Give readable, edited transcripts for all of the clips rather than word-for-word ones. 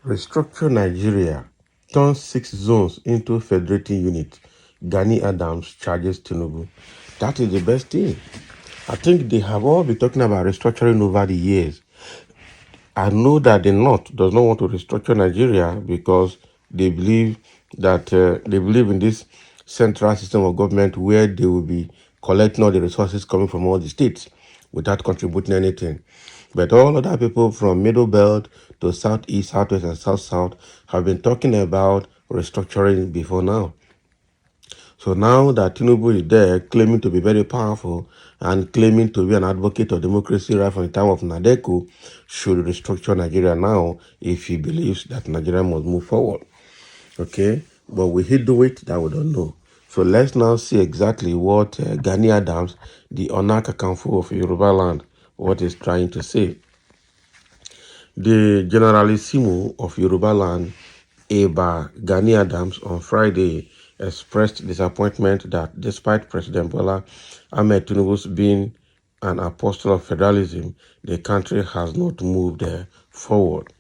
Restructure Nigeria, turn 6 zones into federating units. Gani Adams charges Tinubu. That is the best thing. I think they have all been talking about restructuring over the years. I know that the North does not want to restructure Nigeria because they believe that they believe in this central system of government where they will be collecting all the resources coming from all the states without contributing anything. But all other people from Middle Belt to Southeast, Southwest, and South have been talking about restructuring before now. So now that Tinubu is there, claiming to be very powerful and claiming to be an advocate of democracy right from the time of Nadeko, should restructure Nigeria now if he believes that Nigeria must move forward. Okay? But will he do it? That we don't know. So let's now see exactly what Gani Adams, the Onakakanfo of Yoruba land, what he's trying to say. The Generalissimo of Yoruba land, Eba Gani Adams, on Friday expressed disappointment that despite President Bola Ahmed Tinubu's being an apostle of federalism, the country has not moved forward.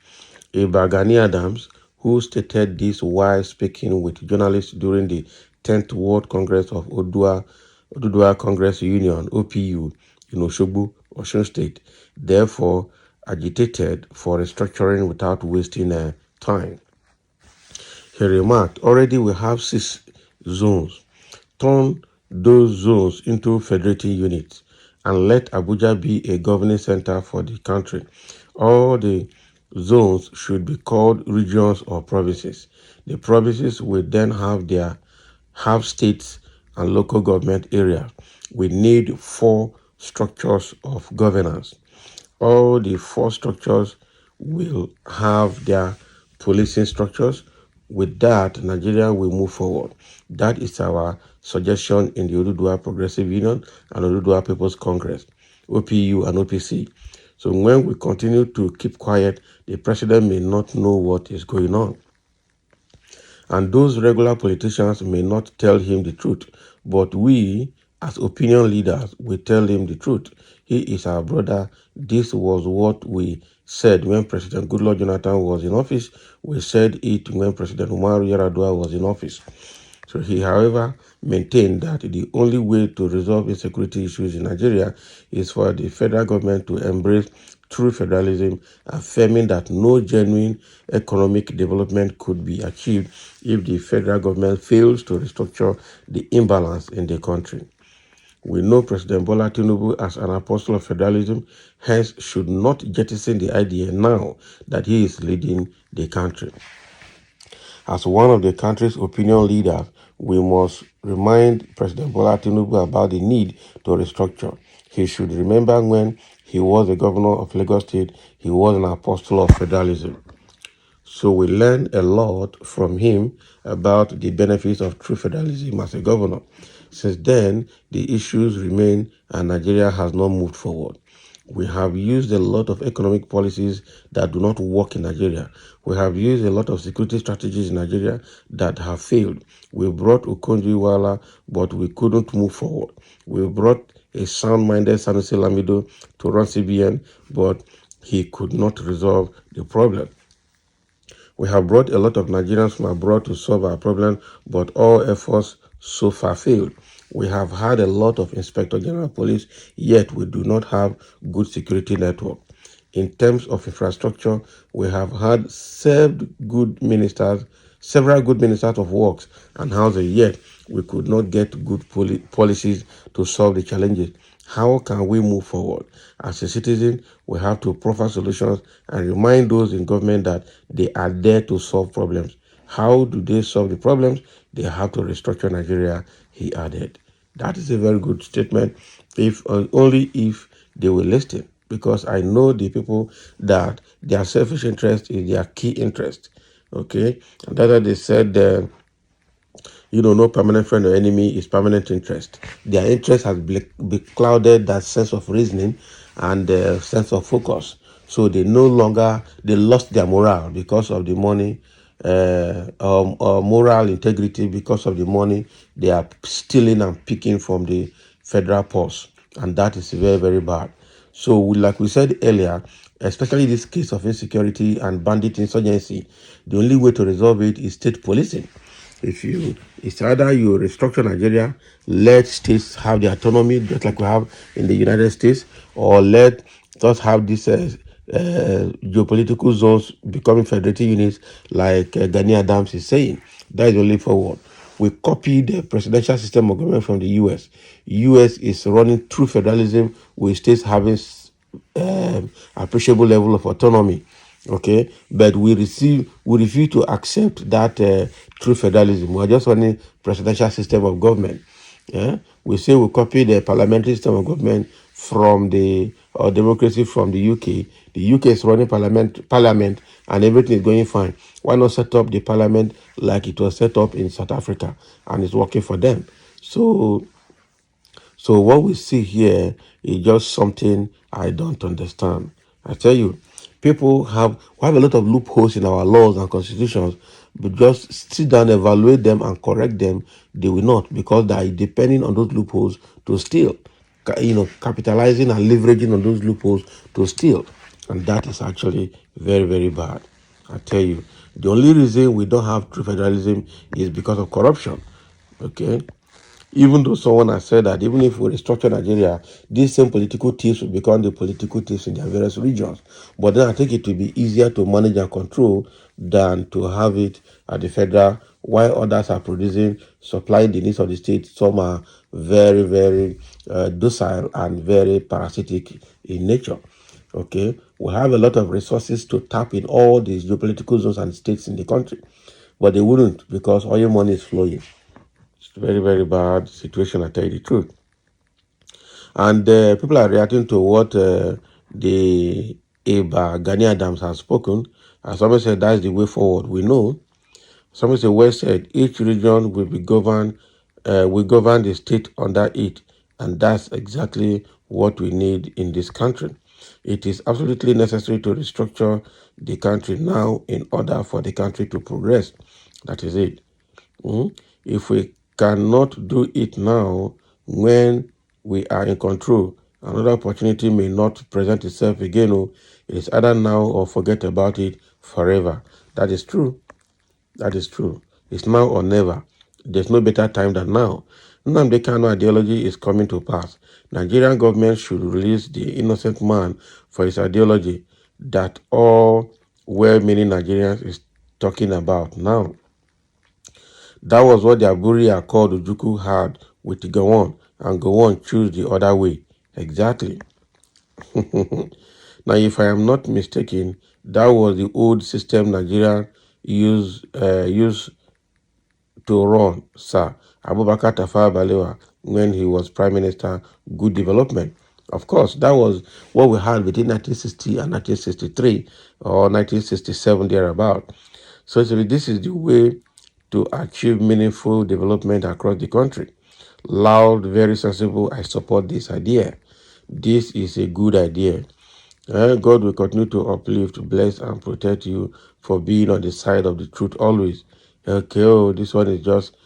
Eba Gani Adams, who stated this while speaking with journalists during the 10th World Congress of Oduduwa Congress Union, OPU, in Osogbo, Osun State, therefore agitated for restructuring without wasting time. He remarked, already we have 6 zones. Turn those zones into federating units and let Abuja be a governing center for the country. All the zones should be called regions or provinces. The provinces will then have states and local government areas. We need 4 structures of governance. All the 4 structures will have their policing structures. With that, Nigeria will move forward. That is our suggestion in the Oduduwa Progressive Union and Oduduwa People's Congress, OPU and OPC. So when we continue to keep quiet, the president may not know what is going on. And those regular politicians may not tell him the truth, but we, as opinion leaders, will tell him the truth. He is our brother. This was what we said when President Goodluck Jonathan was in office. We said it when President Umaru Yar'Adua was in office. So he, however, maintained that the only way to resolve insecurity issues in Nigeria is for the federal government to embrace true federalism, affirming that no genuine economic development could be achieved if the federal government fails to restructure the imbalance in the country. We know President Bola Tinubu as an apostle of federalism, hence should not jettison the idea now that he is leading the country. As one of the country's opinion leaders, we must remind President Bola Tinubu about the need to restructure. He should remember when he was the governor of Lagos State, he was an apostle of federalism. So we learned a lot from him about the benefits of true federalism as a governor. Since then, the issues remain and Nigeria has not moved forward. We have used a lot of economic policies that do not work in Nigeria. We have used a lot of security strategies in Nigeria that have failed. We brought Okonjo-Iweala, but we couldn't move forward. We brought a sound-minded Sanusi Lamido to run CBN, but he could not resolve the problem. We have brought a lot of Nigerians from abroad to solve our problem, but all efforts so far failed. We have had a lot of Inspector General Police, yet we do not have good security network. In terms of infrastructure, we have had several good ministers of works and housing, yet we could not get good policies to solve the challenges. How can we move forward? As a citizen, we have to proffer solutions and remind those in government that they are there to solve problems. How do they solve the problems? They have to restructure Nigeria, he added. That is a very good statement, if only if they will listen, because I know the people that their selfish interest is their key interest. Okay? And that's why they said, no permanent friend or enemy is permanent interest. Their interest has beclouded that sense of reasoning and sense of focus. So they lost their morale because of the money, or moral integrity because of the money they are stealing and picking from the federal purse. And that is very, very bad. So, like we said earlier, especially this case of insecurity and bandit insurgency, the only way to resolve it is state policing. It's either you restructure Nigeria, let states have the autonomy, just like we have in the United States, or let us have these geopolitical zones becoming federated units, like Gani Adams is saying. That is only forward. We copied the presidential system of government from the US. US is running true federalism with states having appreciable level of autonomy. Okay, but we refuse to accept that true federalism. We are just running presidential system of government. Yeah, we say we copy the parliamentary system of government from the or democracy from the UK. The UK is running parliament, and everything is going fine. Why not set up the parliament like it was set up in South Africa, and it's working for them? So what we see here is just something I don't understand. I tell you, we have a lot of loopholes in our laws and constitutions, but just sit down, evaluate them, and correct them. They will not, because they are depending on those loopholes to steal. Capitalizing and leveraging on those loopholes to steal, and that is actually very, very bad. I tell you, the only reason we don't have true federalism is because of corruption. Okay, even though someone has said that even if we restructure Nigeria, these same political thieves will become the political thieves in their various regions. But then I think it will be easier to manage and control than to have it at the federal, while others are producing, supplying the needs of the state. Some are very, very docile and very parasitic in nature. Okay, we have a lot of resources to tap in all these geopolitical zones and states in the country, but they wouldn't, because oil money is flowing. It's a very, very bad situation, I tell you the truth. And people are reacting to what the Gani Adams has spoken. As somebody said, that's the way forward. We know. Somebody said, West said, each region will be governed, we govern the state under it. And that's exactly what we need in this country. It is absolutely necessary to restructure the country now in order for the country to progress. That is it. If we cannot do it now, when we are in control, another opportunity may not present itself again. It is either now or forget about it forever. That is true. That is true. It's now or never. There's no better time than now. Nnamdi Kanu ideology is coming to pass. Nigerian government should release the innocent man for his ideology that all well-meaning Nigerians is talking about now. That was what the Aburi Accord Ujuku had with Gowon, and Gowon chose the other way. Exactly. Now, if I am not mistaken, that was the old system Nigeria used to run, Sir Abubakar Tafawa Balewa, when he was Prime Minister. Good development. Of course, that was what we had between 1960 and 1963 or 1967 thereabout. So this is the way to achieve meaningful development across the country. Loud, very sensible. I support this idea. This is a good idea. God will continue to uplift, bless, and protect you for being on the side of the truth always. Okay, this one is just,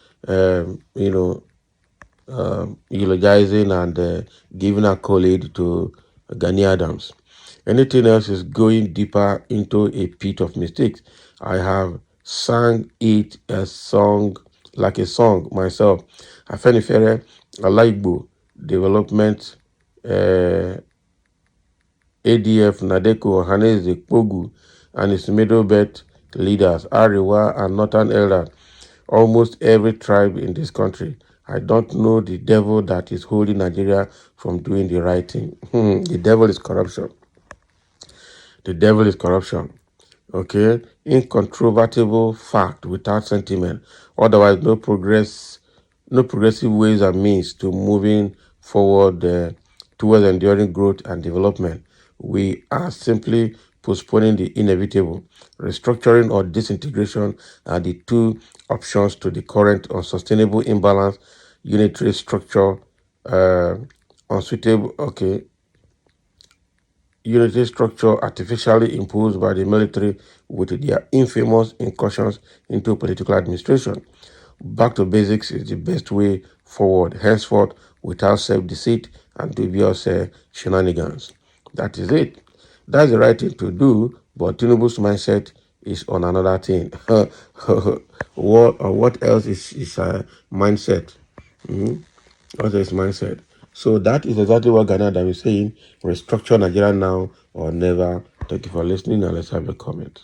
eulogizing and giving accolade to Gani Adams. Anything else is going deeper into a pit of mistakes. I have sang it like a song myself. Afenifere, Alaigbo, Development, ADF, Nadeko, Haneze, Pogu, and its middle belt leaders, Ariwa and Northern Elders, almost every tribe in this country. I don't know the devil that is holding Nigeria from doing the right thing. The devil is corruption. The devil is corruption. Okay? Incontrovertible fact without sentiment. Otherwise, no progressive ways and means to moving forward towards enduring growth and development. We are simply postponing the inevitable. Restructuring or disintegration are the two options to the current unsustainable imbalance, unitary structure, unsuitable, okay, unity structure artificially imposed by the military with their infamous incursions into political administration. Back to basics is the best way forward, henceforth, without self-deceit and dubious shenanigans. That is it. That's the right thing to do, but Tinubu's mindset is on another thing. What else is mindset? Mhm. What is mindset? So that is exactly what Ghana is saying. Restructure Nigeria now or never. Thank you for listening, and let's have a comment.